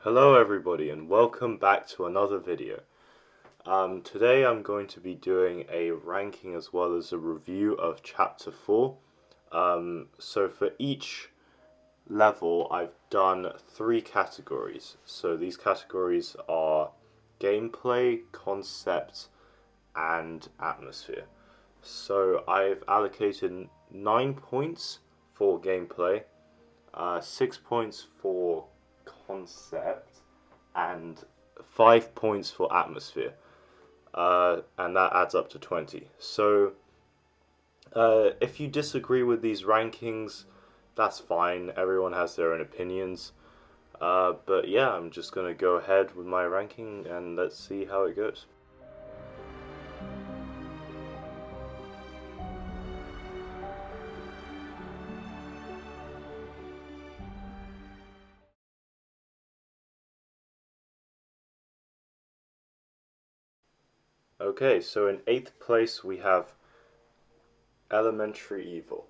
Hello everybody and welcome back to another video. Today I'm going to be doing a ranking as well as a review of Chapter 4. So for each level I've done 3 categories. So these categories are gameplay, concept, and atmosphere. So I've allocated 9 points for gameplay, 6 points for concept, and 5 points for atmosphere, and that adds up to 20. So if you disagree with these rankings, that's fine. Everyone has their own opinions. But yeah, I'm just going to go ahead with my ranking and let's see how it goes. Okay, so in 8th place we have Elementary Evil.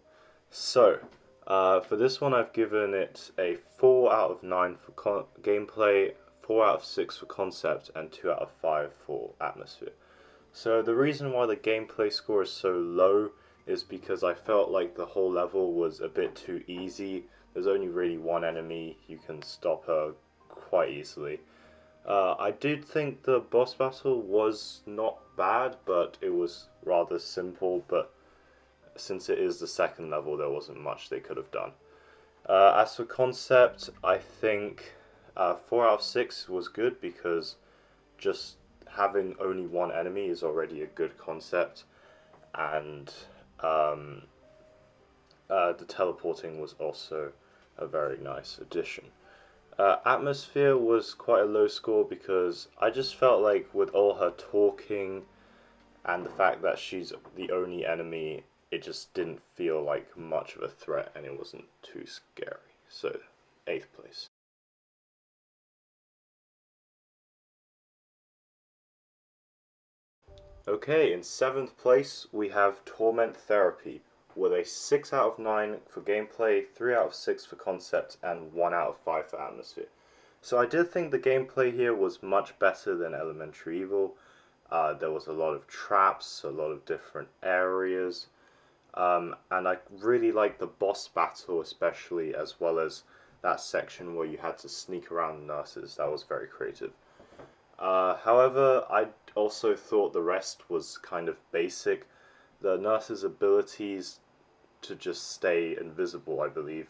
So, for this one I've given it a 4 out of 9 for gameplay, 4 out of 6 for concept, and 2 out of 5 for atmosphere. So the reason why the gameplay score is so low is because I felt like the whole level was a bit too easy. There's only really one enemy, you can stop her quite easily. I did think the boss battle was not bad, but it was rather simple, but since it is the second level, there wasn't much they could have done. As for concept, I think 4 out of 6 was good because just having only one enemy is already a good concept, and the teleporting was also a very nice addition. Atmosphere was quite a low score because I just felt like with all her talking and the fact that she's the only enemy, it just didn't feel like much of a threat and it wasn't too scary. So, 8th place. Okay, in 7th place we have Torment Therapy with a 6 out of 9 for gameplay, 3 out of 6 for concept, and 1 out of 5 for atmosphere. So I did think the gameplay here was much better than Elementary Evil. There was a lot of traps, a lot of different areas, and I really liked the boss battle especially, as well as that section where you had to sneak around the nurses. That was very creative. However, I also thought the rest was kind of basic. The nurse's abilities to just stay invisible, I believe,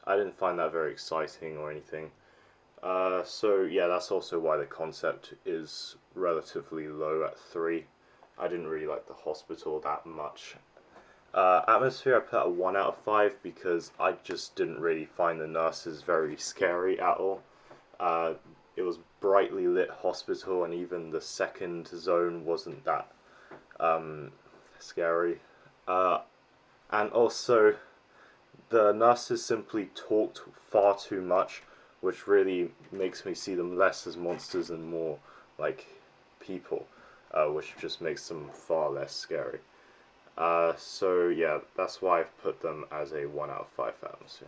I didn't find that very exciting or anything. So yeah, that's also why the concept is relatively low at 3. I didn't really like the hospital that much. Atmosphere I put a 1 out of 5 because I just didn't really find the nurses very scary at all. It was brightly lit hospital, and even the second zone wasn't that scary. And also, the nurses simply talked far too much, which really makes me see them less as monsters and more like people, which just makes them far less scary. So yeah, that's why I've put them as a 1 out of 5 for atmosphere.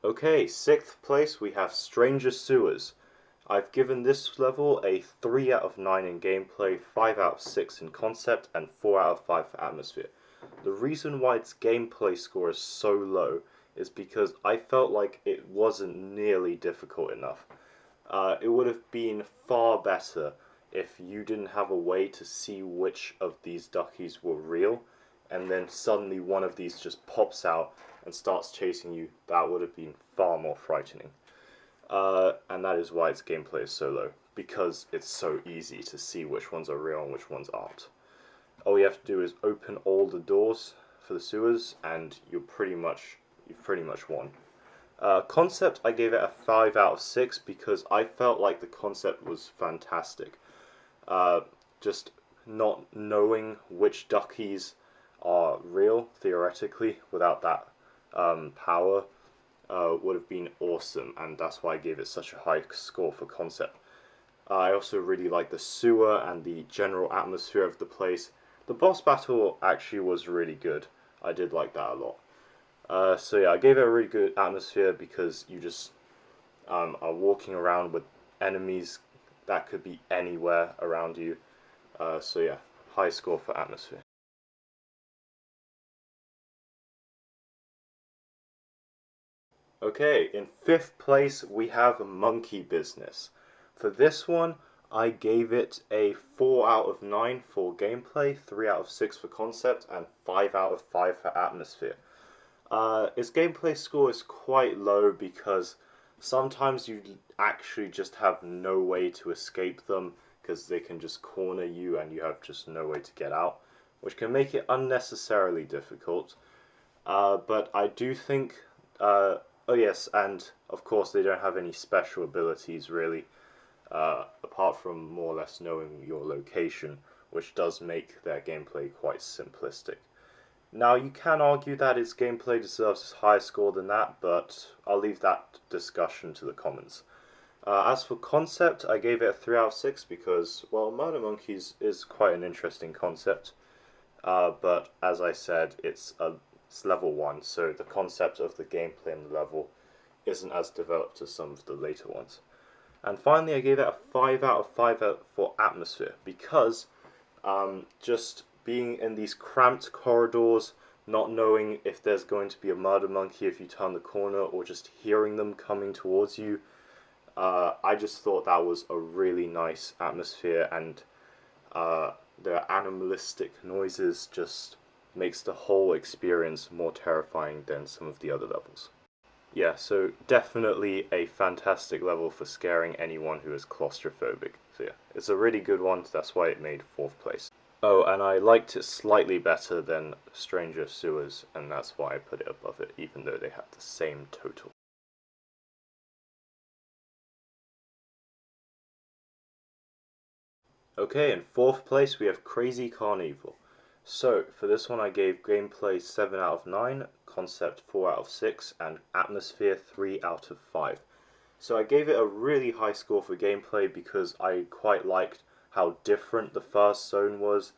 Okay, 6th place we have Stranger Sewers. I've given this level a 3 out of 9 in gameplay, 5 out of 6 in concept, and 4 out of 5 for atmosphere. The reason why its gameplay score is so low is because I felt like it wasn't nearly difficult enough. It would have been far better if you didn't have a way to see which of these duckies were real, and then suddenly one of these just pops out and starts chasing you. That would have been far more frightening. And that is why its gameplay is so low, because it's so easy to see which ones are real and which ones aren't. All you have to do is open all the doors for the sewers, and you've pretty much won. Concept, I gave it a 5 out of 6 because I felt like the concept was fantastic. Just not knowing which duckies are real, theoretically, without that power, would have been awesome, and that's why I gave it such a high score for concept. I also really liked the sewer and the general atmosphere of the place. The boss battle actually was really good. I did like that a lot. So yeah, I gave it a really good atmosphere because you just are walking around with enemies that could be anywhere around you. So yeah, high score for atmosphere. Okay, in fifth place we have Monkey Business. For this one, I gave it a 4 out of 9 for gameplay, 3 out of 6 for concept, and 5 out of 5 for atmosphere. Its gameplay score is quite low because sometimes you actually just have no way to escape them because they can just corner you and you have just no way to get out, which can make it unnecessarily difficult. But I do think, oh yes, and of course they don't have any special abilities really, apart from more or less knowing your location, which does make their gameplay quite simplistic. Now, you can argue that its gameplay deserves a higher score than that, but I'll leave that discussion to the comments. As for concept, I gave it a 3 out of 6 because, well, Murder Monkeys is quite an interesting concept. But as I said, it's level 1, so the concept of the gameplay and the level isn't as developed as some of the later ones. And finally, I gave it a 5 out of 5 for atmosphere because just being in these cramped corridors, not knowing if there's going to be a murder monkey if you turn the corner, or just hearing them coming towards you, I just thought that was a really nice atmosphere, and the animalistic noises just makes the whole experience more terrifying than some of the other levels. Yeah, so definitely a fantastic level for scaring anyone who is claustrophobic. So yeah, it's a really good one, that's why it made 4th place. Oh, and I liked it slightly better than Stranger Sewers, and that's why I put it above it, even though they have the same total. Okay, in 4th place we have Crazy CARNEVIL. So, for this one I gave gameplay 7 out of 9, concept 4 out of 6, and atmosphere 3 out of 5. So I gave it a really high score for gameplay because I quite liked how different the first zone was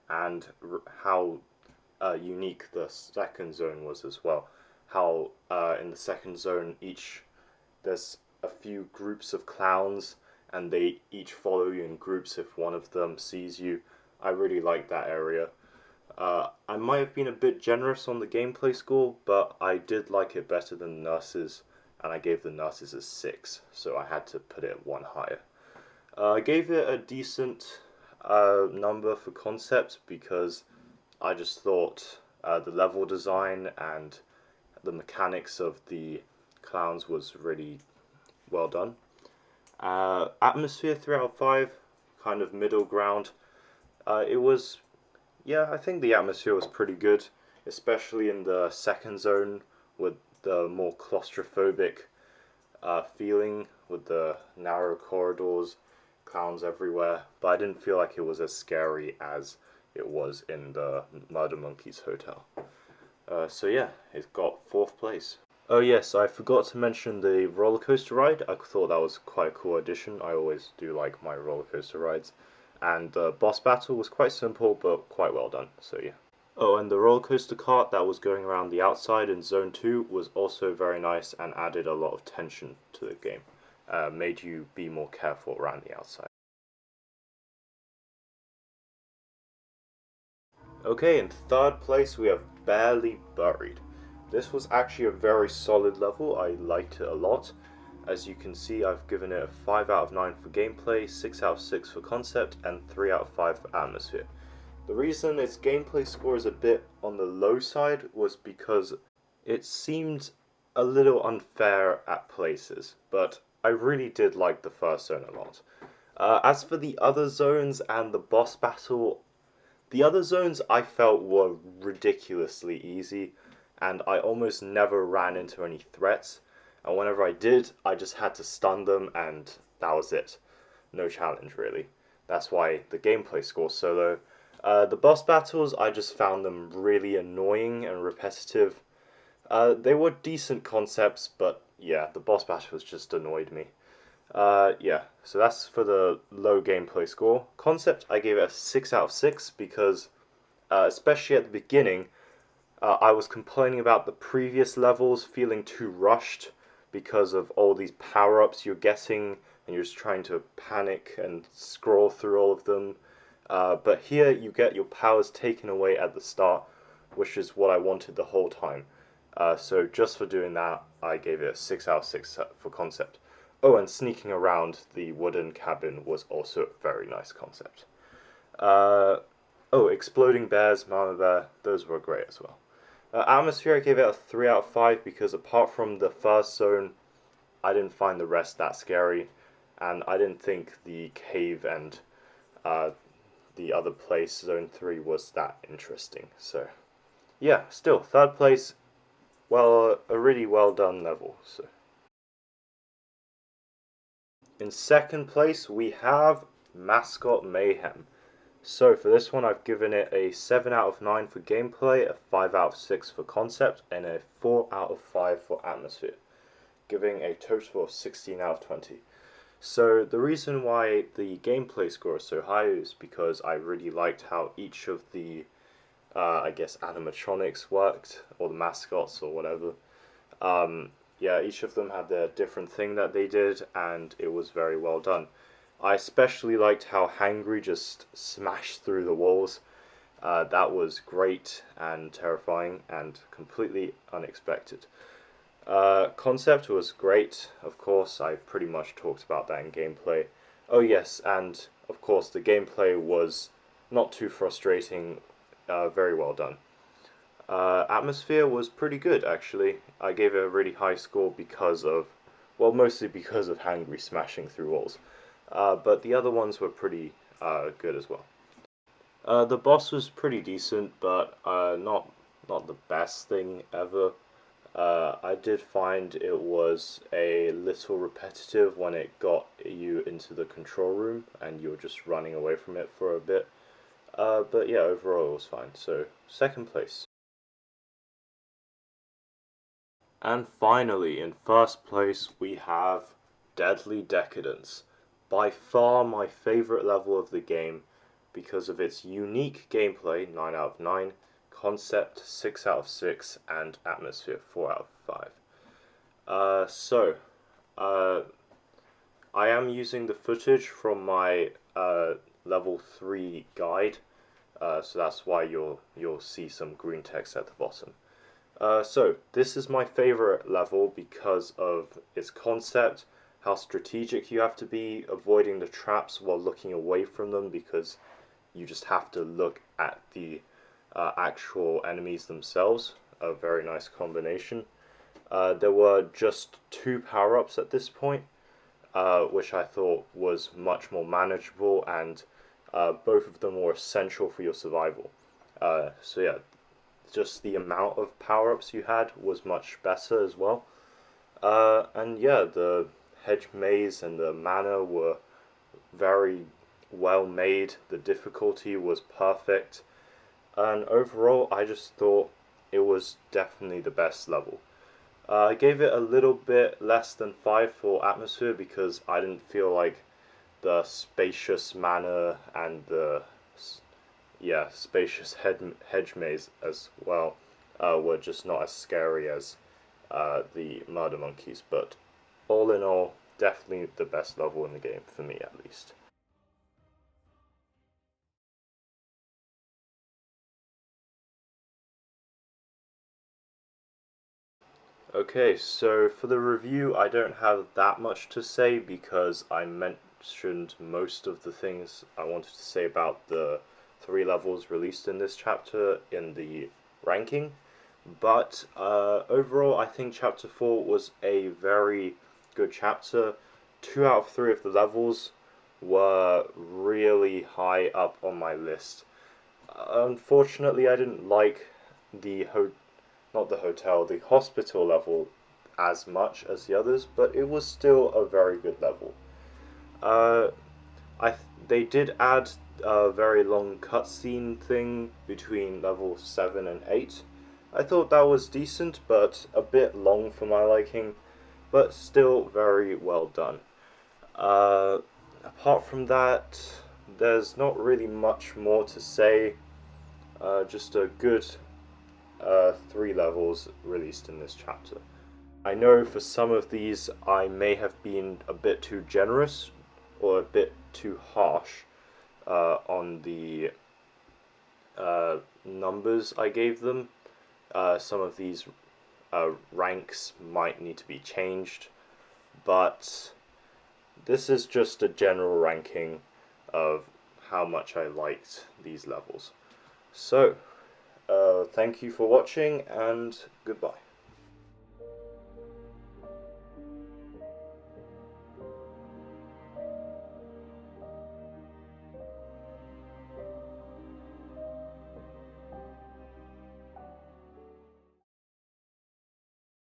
and how unique the second zone was as well. How in the second zone there's a few groups of clowns and they each follow you in groups if one of them sees you. I really like that area. I might have been a bit generous on the gameplay score, but I did like it better than Nurses, and I gave the Nurses a 6, so I had to put it one higher. I gave it a decent number for concept because I just thought the level design and the mechanics of the clowns was really well done. Atmosphere 3 out of 5, kind of middle ground. It was, yeah, I think the atmosphere was pretty good, especially in the second zone with the more claustrophobic feeling with the narrow corridors, clowns everywhere. But I didn't feel like it was as scary as it was in the Murder Monkeys Hotel. So yeah, it got 4th place. Oh yes, I forgot to mention the roller coaster ride. I thought that was quite a cool addition. I always do like my roller coaster rides. And the boss battle was quite simple, but quite well done, so yeah. Oh, and the roller coaster cart that was going around the outside in Zone 2 was also very nice and added a lot of tension to the game. Made you be more careful around the outside. Okay, in 3rd place we have Barely Buried. This was actually a very solid level. I liked it a lot. As you can see, I've given it a 5 out of 9 for gameplay, 6 out of 6 for concept, and 3 out of 5 for atmosphere. The reason its gameplay score is a bit on the low side was because it seemed a little unfair at places, but I really did like the first zone a lot. As for the other zones and the boss battle, the other zones I felt were ridiculously easy, and I almost never ran into any threats. And whenever I did, I just had to stun them, and that was it. No challenge, really. That's why the gameplay score's so low. The boss battles, I just found them really annoying and repetitive. They were decent concepts, but yeah, the boss battles just annoyed me. Yeah, so that's for the low gameplay score. Concept, I gave it a 6 out of 6 because, especially at the beginning, I was complaining about the previous levels feeling too rushed because of all these power-ups you're getting, and you're just trying to panic and scroll through all of them. But here you get your powers taken away at the start, which is what I wanted the whole time. So just for doing that, I gave it a 6 out of 6 for concept. Oh, and sneaking around the wooden cabin was also a very nice concept. Oh, exploding bears, mama bear, those were great as well. Atmosphere, I gave it a 3 out of 5 because apart from the first zone, I didn't find the rest that scary, and I didn't think the cave and the other place, zone 3, was that interesting. So, yeah, still, third place, well, a really well done level. So, in second place, we have Mascot Mayhem. So for this one, I've given it a 7 out of 9 for gameplay, a 5 out of 6 for concept, and a 4 out of 5 for atmosphere, giving a total of 16 out of 20. So the reason why the gameplay score is so high is because I really liked how each of the, I guess, animatronics worked, or the mascots, or whatever. Yeah, each of them had their different thing that they did, and it was very well done. I especially liked how Hangry just smashed through the walls. That was great and terrifying and completely unexpected. Concept was great, of course. I pretty much talked about that in gameplay. Oh yes, and of course the gameplay was not too frustrating, very well done. Atmosphere was pretty good, actually. I gave it a really high score because of, well, mostly because of Hangry smashing through walls. But the other ones were pretty good as well. The boss was pretty decent, but not the best thing ever. I did find it was a little repetitive when it got you into the control room and you were just running away from it for a bit. But yeah, overall it was fine. So, second place. And finally, in first place, we have Deadly Decadence. By far my favorite level of the game because of its unique gameplay, 9 out of 9, concept, 6 out of 6, and atmosphere, 4 out of 5. I am using the footage from my level 3 guide, so that's why you'll see some green text at the bottom. So, this is my favorite level because of its concept, how strategic you have to be, avoiding the traps while looking away from them because you just have to look at the actual enemies themselves. A very nice combination. There were just 2 power-ups at this point, which I thought was much more manageable, and both of them were essential for your survival. So yeah, just the amount of power-ups you had was much better as well. And yeah, the hedge maze and the mana were very well made. The difficulty was perfect. And overall, I just thought it was definitely the best level. I gave it a little bit less than 5 for atmosphere because I didn't feel like the spacious manor and the spacious hedge maze as well were just not as scary as the murder monkeys. But all in all, definitely the best level in the game for me, at least. Okay, so for the review, I don't have that much to say because I mentioned most of the things I wanted to say about the 3 levels released in this chapter in the ranking. But overall, I think Chapter 4 was a very good chapter. 2 out of 3 of the levels were really high up on my list. Unfortunately, I didn't like the not the hotel, the hospital level as much as the others, but it was still a very good level. Uh, they did add a very long cutscene thing between level 7 and 8. I thought that was decent, but a bit long for my liking, but still very well done. Apart from that, there's not really much more to say. Just a good 3 levels released in this chapter. I know for some of these I may have been a bit too generous or a bit too harsh on the numbers I gave them. Some of these ranks might need to be changed, but this is just a general ranking of how much I liked these levels. So, thank you for watching, and goodbye.